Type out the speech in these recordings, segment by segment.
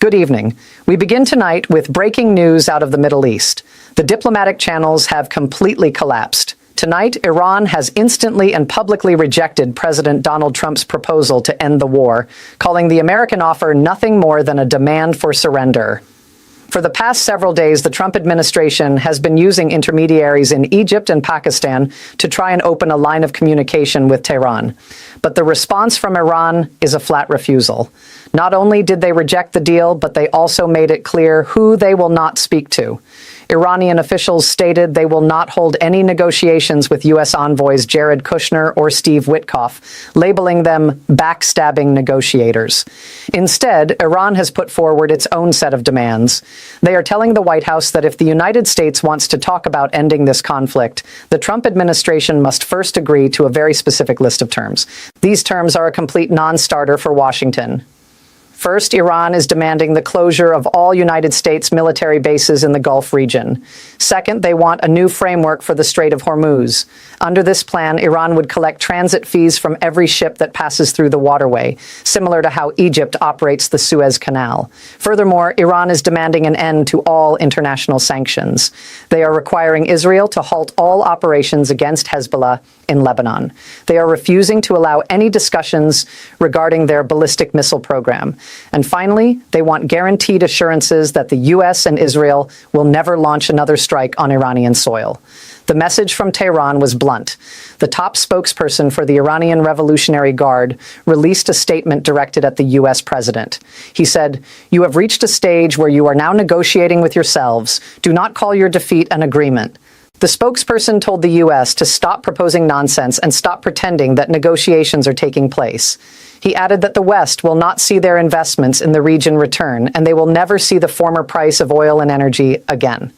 Good evening. We begin tonight with breaking news out of the Middle East. The diplomatic channels have completely collapsed. Tonight, Iran has instantly and publicly rejected President Donald Trump's proposal to end the war, calling the American offer nothing more than a demand for surrender. For the past several days, the Trump administration has been using intermediaries in Egypt and Pakistan to try and open a line of communication with Tehran. But the response from Iran is a flat refusal. Not only did they reject the deal, but they also made it clear who they will not speak to. Iranian officials stated they will not hold any negotiations with U.S. envoys Jared Kushner or Steve Witkoff, labeling them backstabbing negotiators. Instead, Iran has put forward its own set of demands. They are telling the White House that if the United States wants to talk about ending this conflict, the Trump administration must first agree to a very specific list of terms. These terms are a complete non-starter for Washington. First, Iran is demanding the closure of all United States military bases in the Gulf region. Second, they want a new framework for the Strait of Hormuz. Under this plan, Iran would collect transit fees from every ship that passes through the waterway, similar to how Egypt operates the Suez Canal. Furthermore, Iran is demanding an end to all international sanctions. They are requiring Israel to halt all operations against Hezbollah in Lebanon. They are refusing to allow any discussions regarding their ballistic missile program. And finally, they want guaranteed assurances that the U.S. and Israel will never launch another strike on Iranian soil. The message from Tehran was blunt. The top spokesperson for the Iranian Revolutionary Guard released a statement directed at the U.S. president. He said, "You have reached a stage where you are now negotiating with yourselves. Do not call your defeat an agreement." The spokesperson told the U.S. to stop proposing nonsense and stop pretending that negotiations are taking place. He added that the West will not see their investments in the region return, and they will never see the former price of oil and energy again.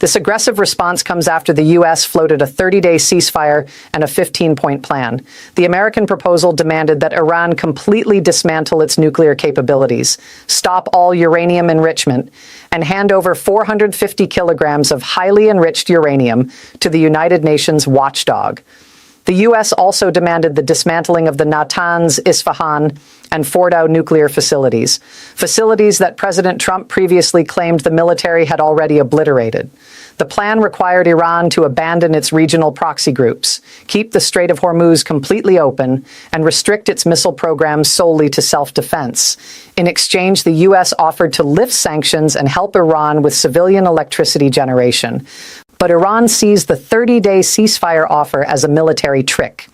This aggressive response comes after the U.S. floated a 30-day ceasefire and a 15-point plan. The American proposal demanded that Iran completely dismantle its nuclear capabilities, stop all uranium enrichment, and hand over 450 kilograms of highly enriched uranium to the United Nations watchdog. The U.S. also demanded the dismantling of the Natanz, Isfahan, and Fordow nuclear facilities that President Trump previously claimed the military had already obliterated. The plan required Iran to abandon its regional proxy groups, keep the Strait of Hormuz completely open, and restrict its missile programs solely to self-defense. In exchange, the U.S. offered to lift sanctions and help Iran with civilian electricity generation. But Iran sees the 30-day ceasefire offer as a military trick.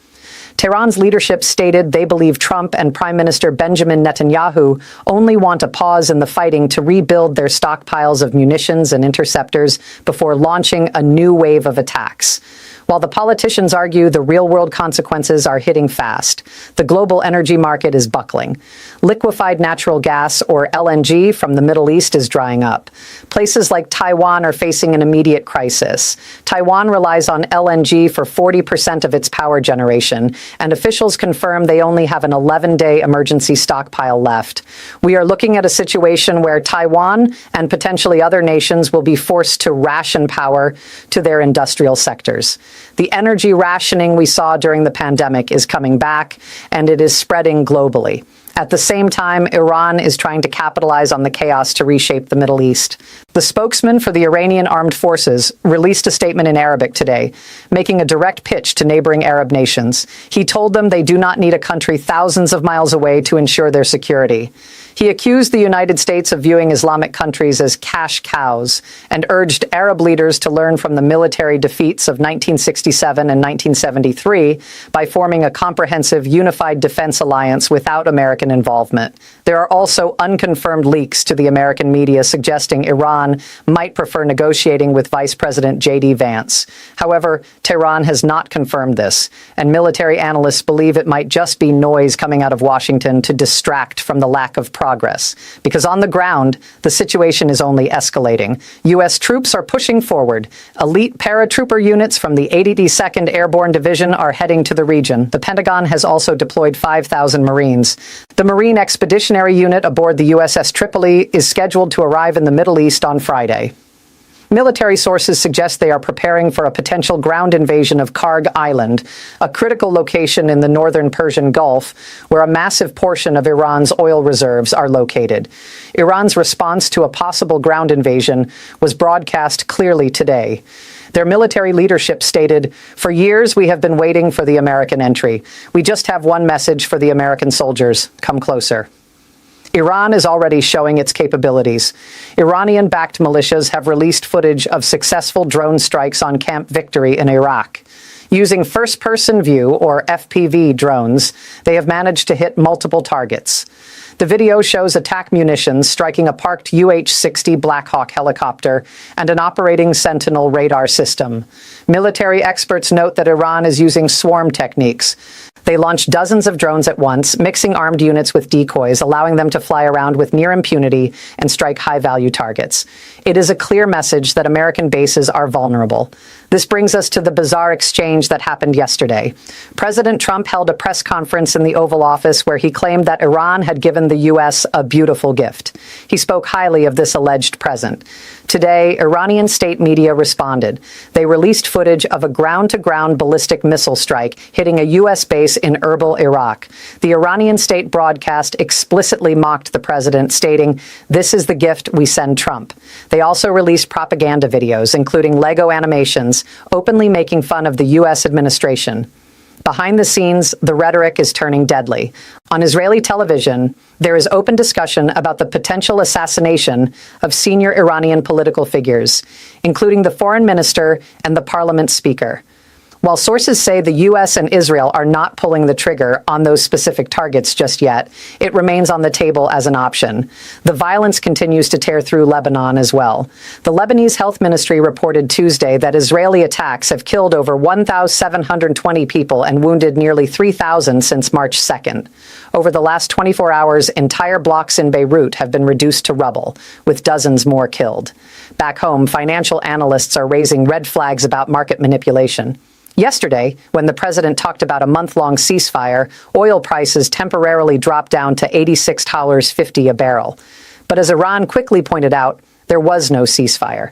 Tehran's leadership stated they believe Trump and Prime Minister Benjamin Netanyahu only want a pause in the fighting to rebuild their stockpiles of munitions and interceptors before launching a new wave of attacks. While the politicians argue the real-world consequences are hitting fast, the global energy market is buckling. Liquefied natural gas, or LNG, from the Middle East is drying up. Places like Taiwan are facing an immediate crisis. Taiwan relies on LNG for 40% of its power generation, and officials confirm they only have an 11-day emergency stockpile left. We are looking at a situation where Taiwan and potentially other nations will be forced to ration power to their industrial sectors. The energy rationing we saw during the pandemic is coming back, and it is spreading globally. At the same time, Iran is trying to capitalize on the chaos to reshape the Middle East. The spokesman for the Iranian armed forces released a statement in Arabic today, making a direct pitch to neighboring Arab nations. He told them they do not need a country thousands of miles away to ensure their security. He accused the United States of viewing Islamic countries as cash cows and urged Arab leaders to learn from the military defeats of 1967 and 1973 by forming a comprehensive unified defense alliance without American involvement. There are also unconfirmed leaks to the American media suggesting Iran might prefer negotiating with Vice President J.D. Vance. However, Tehran has not confirmed this, and military analysts believe it might just be noise coming out of Washington to distract from the lack of progress. Because on the ground, the situation is only escalating. U.S. troops are pushing forward. Elite paratrooper units from the 82nd Airborne Division are heading to the region. The Pentagon has also deployed 5,000 Marines. The Marine Expeditionary Unit aboard the USS Tripoli is scheduled to arrive in the Middle East on Friday. Military sources suggest they are preparing for a potential ground invasion of Karg Island, a critical location in the northern Persian Gulf, where a massive portion of Iran's oil reserves are located. Iran's response to a possible ground invasion was broadcast clearly today. Their military leadership stated, "For years we have been waiting for the American entry. We just have one message for the American soldiers: come closer." Iran is already showing its capabilities. Iranian-backed militias have released footage of successful drone strikes on Camp Victory in Iraq. Using first-person view, or FPV, drones, they have managed to hit multiple targets. The video shows attack munitions striking a parked UH-60 Black Hawk helicopter and an operating Sentinel radar system. Military experts note that Iran is using swarm techniques. They launch dozens of drones at once, mixing armed units with decoys, allowing them to fly around with near impunity and strike high-value targets. It is a clear message that American bases are vulnerable. This brings us to the bizarre exchange that happened yesterday. President Trump held a press conference in the Oval Office where he claimed that Iran had given the U.S. a beautiful gift. He spoke highly of this alleged present. Today, Iranian state media responded. They released footage of a ground-to-ground ballistic missile strike hitting a U.S. base in Erbil, Iraq. The Iranian state broadcast explicitly mocked the president, stating, "This is the gift we send Trump." They also released propaganda videos, including Lego animations, openly making fun of the U.S. administration. Behind the scenes, the rhetoric is turning deadly. On Israeli television, there is open discussion about the potential assassination of senior Iranian political figures, including the foreign minister and the parliament speaker. While sources say the U.S. and Israel are not pulling the trigger on those specific targets just yet, it remains on the table as an option. The violence continues to tear through Lebanon as well. The Lebanese Health Ministry reported Tuesday that Israeli attacks have killed over 1,720 people and wounded nearly 3,000 since March 2nd. Over the last 24 hours, entire blocks in Beirut have been reduced to rubble, with dozens more killed. Back home, financial analysts are raising red flags about market manipulation. Yesterday, when the president talked about a month-long ceasefire, oil prices temporarily dropped down to $86.50 a barrel. But as Iran quickly pointed out, there was no ceasefire.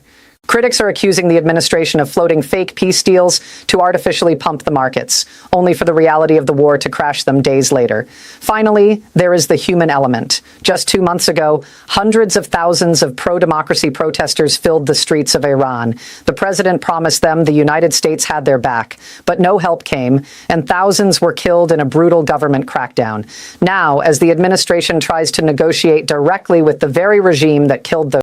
Critics are accusing the administration of floating fake peace deals to artificially pump the markets, only for the reality of the war to crash them days later. Finally, there is the human element. Just 2 months ago, hundreds of thousands of pro-democracy protesters filled the streets of Iran. The president promised them the United States had their back, but no help came, and thousands were killed in a brutal government crackdown. Now, as the administration tries to negotiate directly with the very regime that killed those